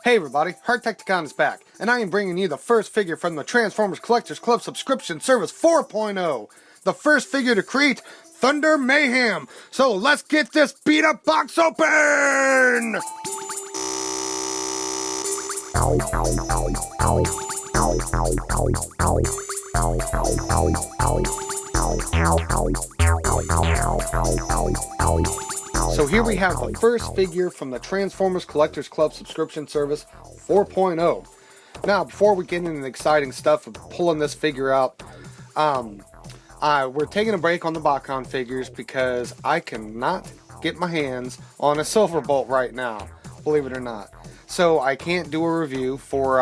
Hey everybody, Hardtekticon is back, and I am bringing you the first figure from the Transformers Collectors Club Subscription Service 4.0. The first figure to create Thunder Mayhem. So let's get this beat up box open! So here we have the first figure from the Transformers Collectors Club Subscription Service 4.0. Now, before we get into the exciting stuff of pulling this figure out, we're taking a break on the BotCon figures because I cannot get my hands on a Silverbolt right now, believe it or not. So I can't do a review for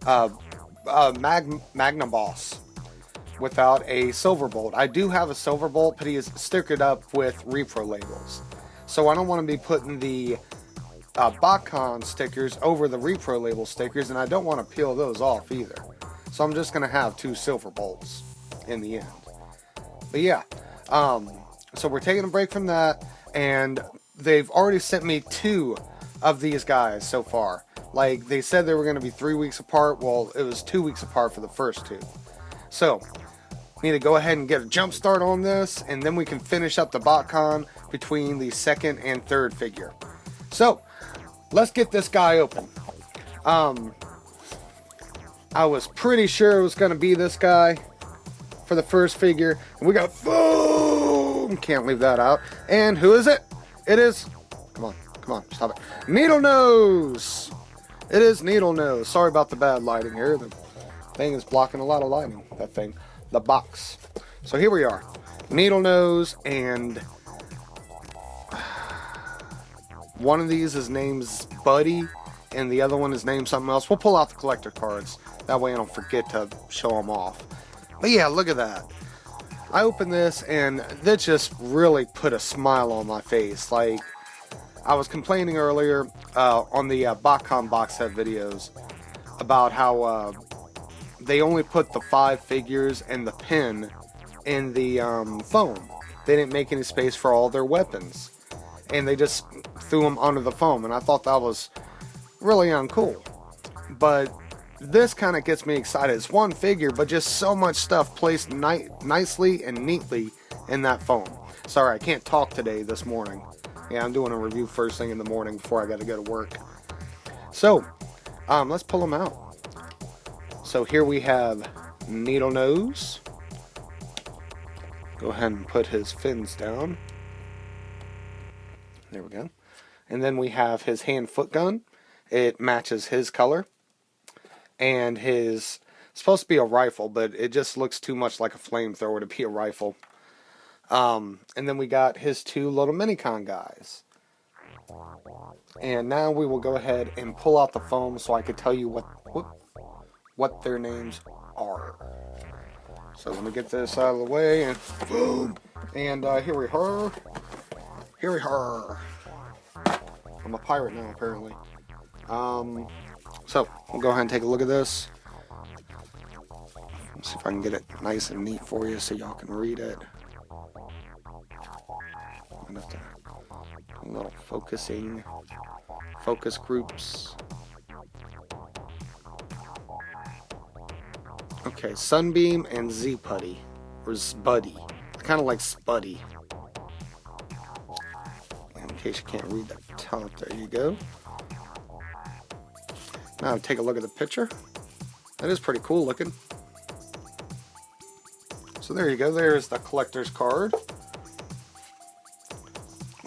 Magna Boss without a Silverbolt. I do have a Silverbolt, but he is stickered up with repro labels. So I don't want to be putting the BotCon stickers over the repro label stickers, and I don't want to peel those off either. So I'm just going to have two Silverbolts in the end. But yeah, so we're taking a break from that, and they've already sent me two of these guys so far. Like, they said they were going to be 3 weeks apart. Well, it was 2 weeks apart for the first two. So, need to go ahead and get a jump start on this, and then we can finish up the BotCon between the second and third figure. So, let's get this guy open. I was pretty sure it was going to be this guy for the first figure, and we got boom! Can't leave that out. And who is it? It is, come on, stop it. Needlenose! It is Needlenose. Sorry about the bad lighting here. The thing is blocking a lot of lighting, that thing. The box. So here we are. Needlenose, and one of these is named Buddy, and the other one is named something else. We'll pull out the collector cards. That way I don't forget to show them off. But yeah, look at that. I opened this, and that just really put a smile on my face. Like, I was complaining earlier on the BotCon box set videos about how they only put the 5 figures and the pin in the foam. They didn't make any space for all their weapons, and they just threw them onto the foam, and I thought that was really uncool. But this kind of gets me excited. It's one figure, but just so much stuff placed nicely and neatly in that foam. Sorry, I can't talk today this morning. Yeah, I'm doing a review first thing in the morning before I got to go to work. So, let's pull them out. So here we have Needlenose. Go ahead and put his fins down. There we go. And then we have his hand-foot gun. It matches his color. And his, it's supposed to be a rifle, but it just looks too much like a flamethrower to be a rifle. And then we got his two little Minicon guys. And now we will go ahead and pull out the foam so I can tell you what their names are. So let me get this out of the way, and boom! And here we are. Here we are. I'm a pirate now, apparently. So we'll go ahead and take a look at this. Let's see if I can get it nice and neat for you so y'all can read it. I'm gonna have to do a little focus groups. Okay, Sunbeam and Z-Putty, or Spuddy. Kind of like Spuddy. In case you can't read the top, there you go. Now take a look at the picture. That is pretty cool looking. So there you go, there's the collector's card.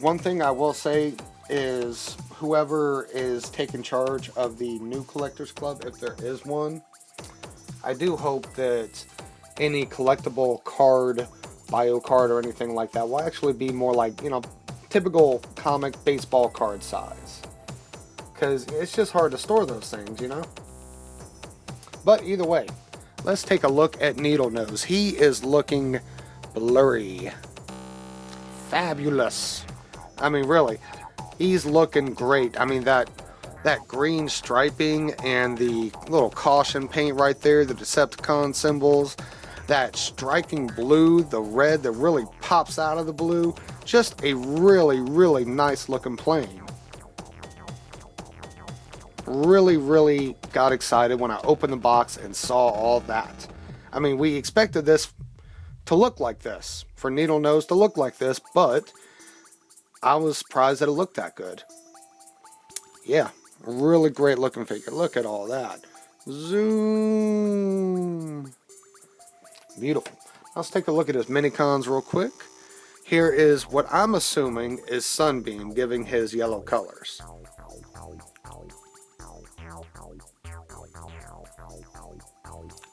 One thing I will say is whoever is taking charge of the new collector's club, if there is one, I do hope that any collectible card, bio card, or anything like that will actually be more like, you know, typical comic baseball card size. Because it's just hard to store those things, you know? But either way, let's take a look at Needlenose. He is looking blurry. Fabulous. I mean, really, he's looking great. I mean, that green striping and the little caution paint right there, the Decepticon symbols, that striking blue, the red that really pops out of the blue, just a really, really nice looking plane. really got excited when I opened the box and saw all that. I mean, we expected this to look like this, for Needlenose to look like this, but I was surprised that it looked that good. Yeah, really great looking figure. Look at all that. Zoom. Beautiful. Let's take a look at his Minicons real quick. Here is what I'm assuming is Sunbeam giving his yellow colors.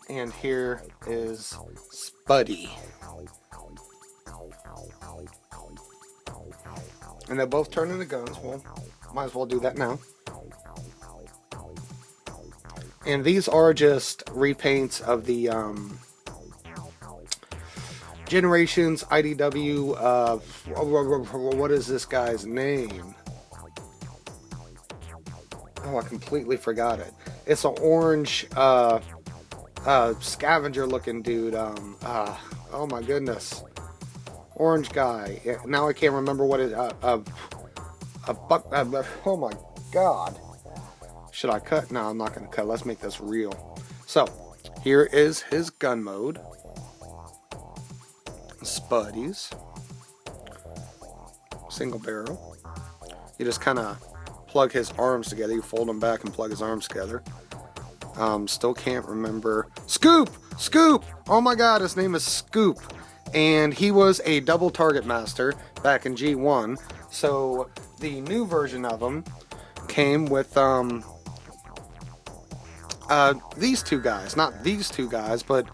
And here is Spuddy. And they both turn into guns. Well, might as well do that now. And these are just repaints of the Generations IDW. What is this guy's name? Oh, I completely forgot it. It's an orange scavenger looking dude. Oh my goodness. Orange guy. Now I can't remember what it oh my god. Should I cut? No, I'm not going to cut. Let's make this real. So, here is his gun mode. Spuddies. Single barrel. You just kind of plug his arms together. You fold them back and plug his arms together. Still can't remember. Scoop! Scoop! Oh my god, his name is Scoop. And he was a double target master back in G1. So the new version of him came with these two guys. Not these two guys, but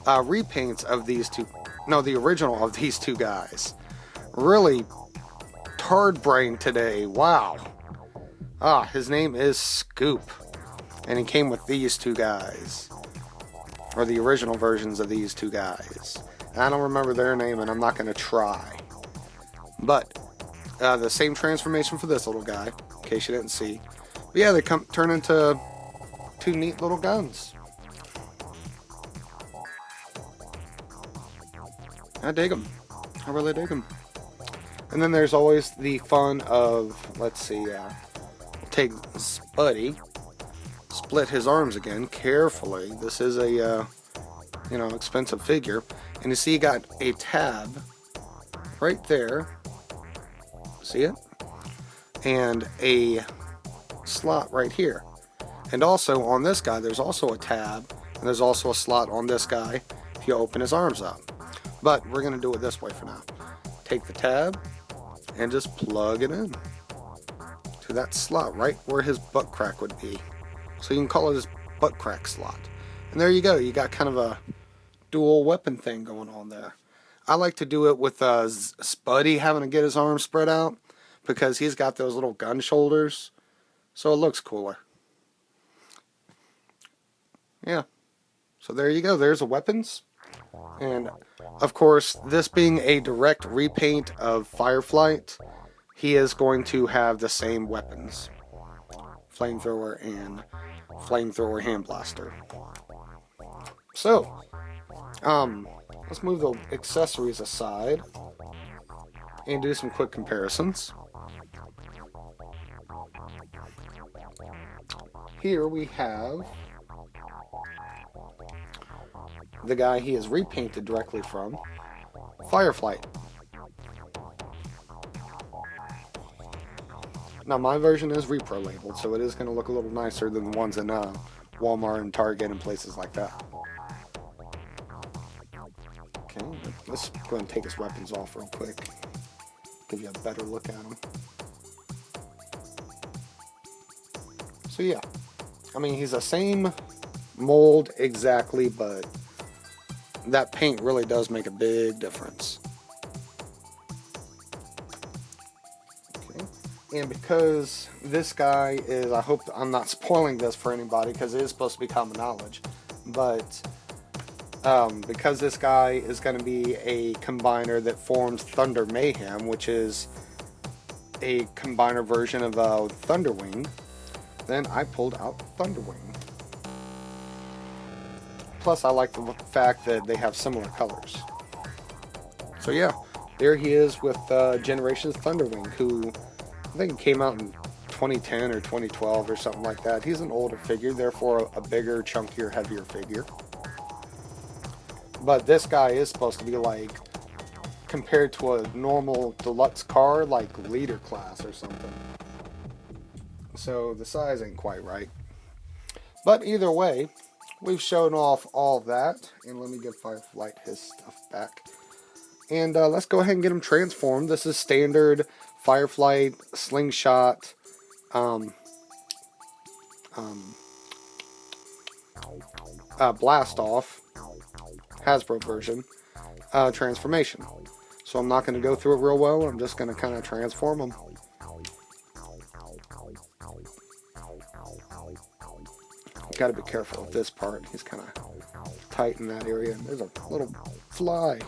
repaints of these two. No, the original of these two guys. Really tard brain today. Wow. His name is Scoop. And he came with these two guys. Or the original versions of these two guys. I don't remember their name, and I'm not going to try. But the same transformation for this little guy, in case you didn't see. But yeah, they turn into two neat little guns. I dig them. I really dig them. And then there's always the fun of, let's see, take Spuddy, split his arms again carefully. This is a, expensive figure. And you see, you got a tab right there. See it? And a slot right here. And also on this guy, there's also a tab. And there's also a slot on this guy if you open his arms up. But we're going to do it this way for now. Take the tab and just plug it in to that slot right where his butt crack would be. So you can call it his butt crack slot. And there you go. You got kind of a dual weapon thing going on there. I like to do it with Spuddy having to get his arms spread out because he's got those little gun shoulders. So it looks cooler. Yeah. So there you go. There's the weapons. And of course, this being a direct repaint of Fireflight, he is going to have the same weapons. Flamethrower and flamethrower hand blaster. So, let's move the accessories aside and do some quick comparisons. Here we have the guy he is repainted directly from, Fireflight. Now my version is repro labeled, so it is going to look a little nicer than the ones in Walmart and Target and places like that. Okay, let's go ahead and take his weapons off real quick. Give you a better look at them. So yeah, I mean he's the same mold exactly, but that paint really does make a big difference. Okay, and because this guy is, I hope I'm not spoiling this for anybody because it is supposed to be common knowledge, but because this guy is going to be a combiner that forms Thunder Mayhem, which is a combiner version of Thunderwing, then I pulled out Thunderwing. Plus, I like the fact that they have similar colors. So yeah, there he is with Generations Thunderwing, who I think it came out in 2010 or 2012 or something like that. He's an older figure, therefore a bigger, chunkier, heavier figure. But this guy is supposed to be like, compared to a normal deluxe car, like leader class or something. So the size ain't quite right. But either way, we've shown off all of that. And let me give Fireflight his stuff back. And let's go ahead and get him transformed. This is standard Fireflight Slingshot Blast Off Hasbro version transformation. So I'm not going to go through it real well. I'm just going to kind of transform him. Got to be careful with this part. He's kind of tight in that area. There's a little fly.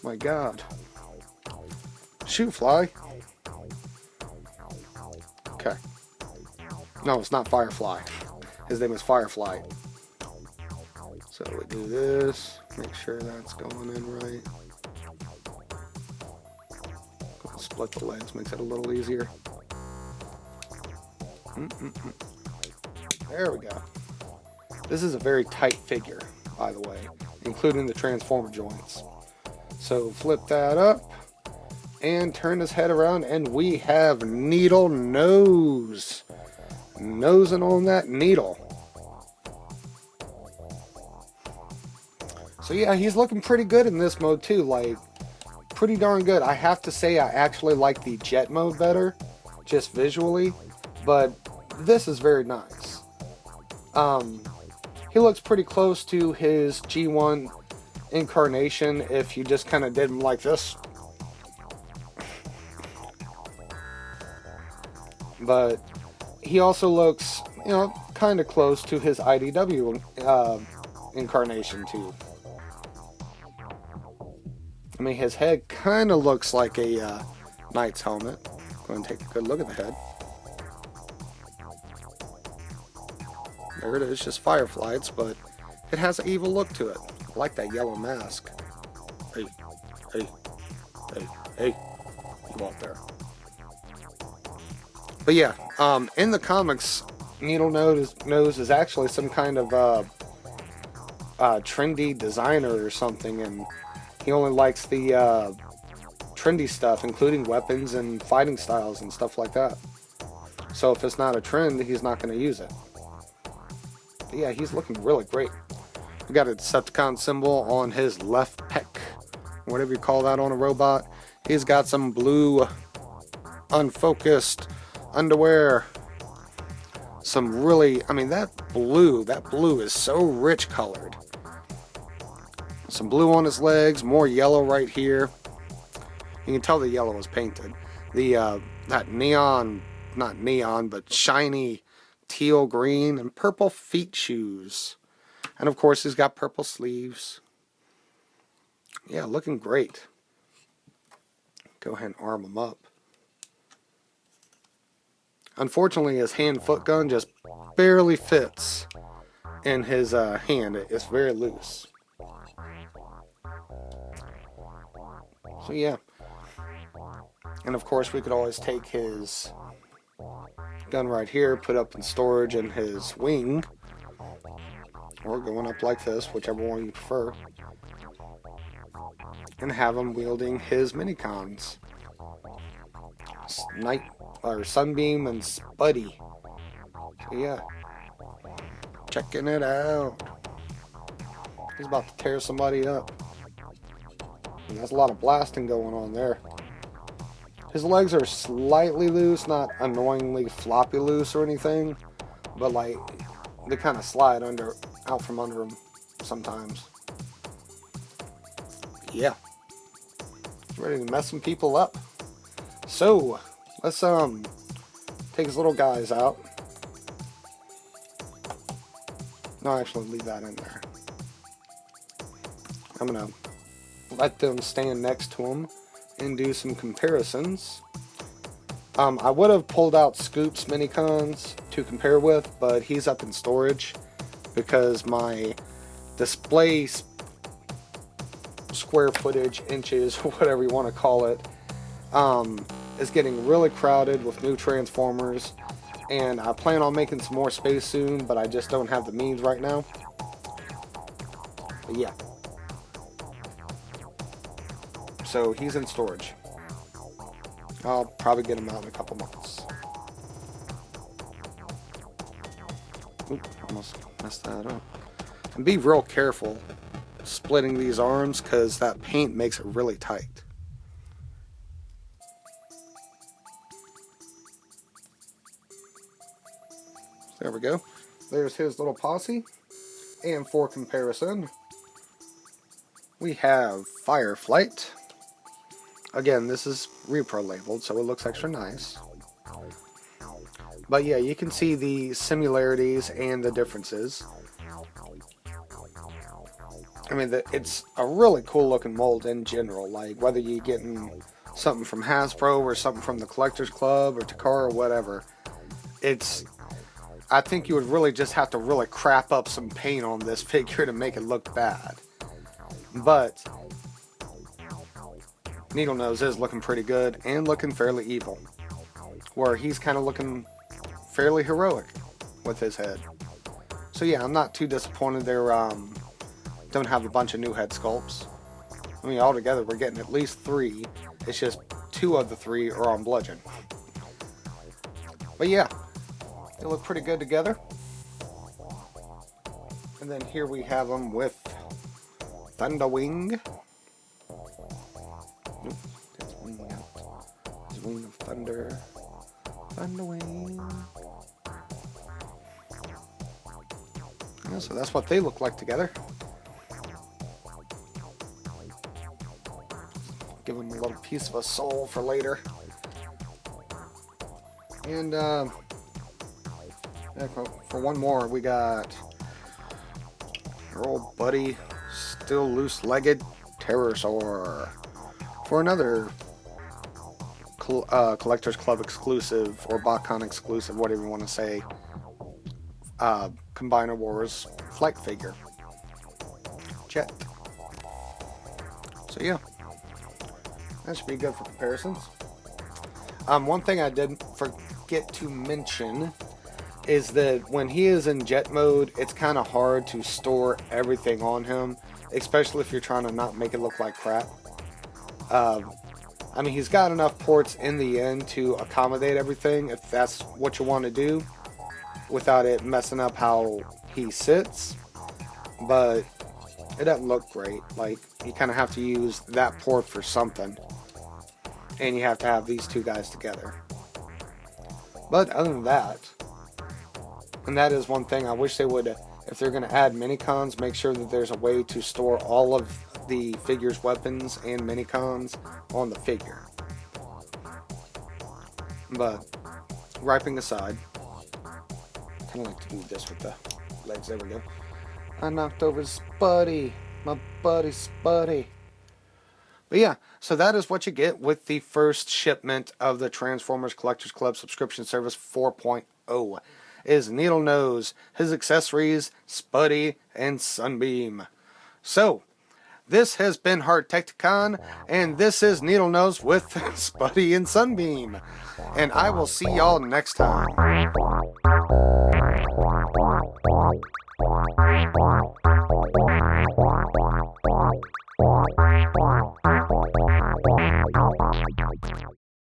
My God. Shoot, fly. Okay. No, it's not Firefly. His name is Firefly. So we do this. Make sure that's going in right. Split the legs. Makes it a little easier. There we go. This is a very tight figure, by the way, including the transformer joints. So flip that up and turn his head around, and we have Needlenose. Nosing on that needle. So yeah, he's looking pretty good in this mode too, like pretty darn good. I have to say I actually like the jet mode better, just visually, but this is very nice. He looks pretty close to his G1 incarnation if you just kind of did him like this. But he also looks, you know, kind of close to his IDW incarnation too. I mean, his head kind of looks like a knight's helmet. Go ahead and take a good look at the head. There it is, just Fireflights, but it has an evil look to it. I like that yellow mask. Hey, hey, hey, hey, you out there. But yeah, in the comics, Needlenose is actually some kind of trendy designer or something, and he only likes the trendy stuff, including weapons and fighting styles and stuff like that. So if it's not a trend, he's not going to use it. But yeah, he's looking really great. We got a Decepticon symbol on his left pec, whatever you call that on a robot. He's got some blue, unfocused underwear. Some really, I mean, that blue is so rich colored. Some blue on his legs, more yellow right here. You can tell the yellow is painted. The that neon, not neon, but shiny teal green and purple feet shoes. And of course he's got purple sleeves. Yeah, looking great. Go ahead and arm him up. Unfortunately, his hand-foot gun just barely fits in his hand. It's very loose. So yeah. And of course we could always take his gun right here, put up in storage in his wing, or going up like this, whichever one you prefer, and have him wielding his Minicons. Night or Sunbeam and Spuddy. So yeah, checking it out. He's about to tear somebody up. And there's a lot of blasting going on there. His legs are slightly loose, not annoyingly floppy loose or anything, but like they kind of slide out from under him sometimes. Yeah, ready to mess some people up. So let's take his little guys out. No, actually leave that in there. I'm gonna let them stand next to him and do some comparisons. I would have pulled out Scoop's Minicons to compare with, but he's up in storage because my display square footage, inches, whatever you want to call it, is getting really crowded with new Transformers. And I plan on making some more space soon, but I just don't have the means right now. But yeah. So he's in storage. I'll probably get him out in a couple months. Oop, almost messed that up. And be real careful splitting these arms, because that paint makes it really tight. There we go. There's his little posse. And for comparison, we have Fireflight. Again, this is repro labeled, so it looks extra nice. But yeah, you can see the similarities and the differences. I mean, it's a really cool looking mold in general. Like, whether you're getting something from Hasbro or something from the Collectors Club or Takara or whatever, I think you would really just have to really crap up some paint on this figure to make it look bad. But Needlenose is looking pretty good and looking fairly evil, where he's kind of looking fairly heroic with his head. So yeah, I'm not too disappointed they're don't have a bunch of new head sculpts. I mean, altogether we're getting at least 3. It's just 2 of the 3 are on Bludgeon. But yeah, they look pretty good together. And then here we have them with Thunder Wing. Nope, that's wing out. His wing of thunder. Thunder Wing. Yeah, so that's what they look like together. Give them a little piece of a soul for later. And for one more, we got our old buddy, still loose-legged Pterosaur. For another Collectors Club exclusive, or BotCon exclusive, whatever you want to say, Combiner Wars flight figure. Jet. So yeah, that should be good for comparisons. One thing I didn't forget to mention is that when he is in jet mode, it's kind of hard to store everything on him, especially if you're trying to not make it look like crap. I mean, he's got enough ports in the end to accommodate everything, if that's what you want to do, without it messing up how he sits. But it doesn't look great. Like, you kind of have to use that port for something, and you have to have these 2 guys together. But other than that, and that is one thing I wish they would, if they're going to add Minicons, make sure that there's a way to store all of the figure's weapons and Minicons on the figure. But griping aside, I kind of like to do this with the legs. There we go. I knocked over Spuddy, my buddy Spuddy. But yeah, so that is what you get with the first shipment of the Transformers Collectors Club Subscription Service 4.0. Is Needlenose, his accessories, Spuddy, and Sunbeam. So, this has been Hardtekticon, and this is Needlenose with Spuddy and Sunbeam. And I will see y'all next time.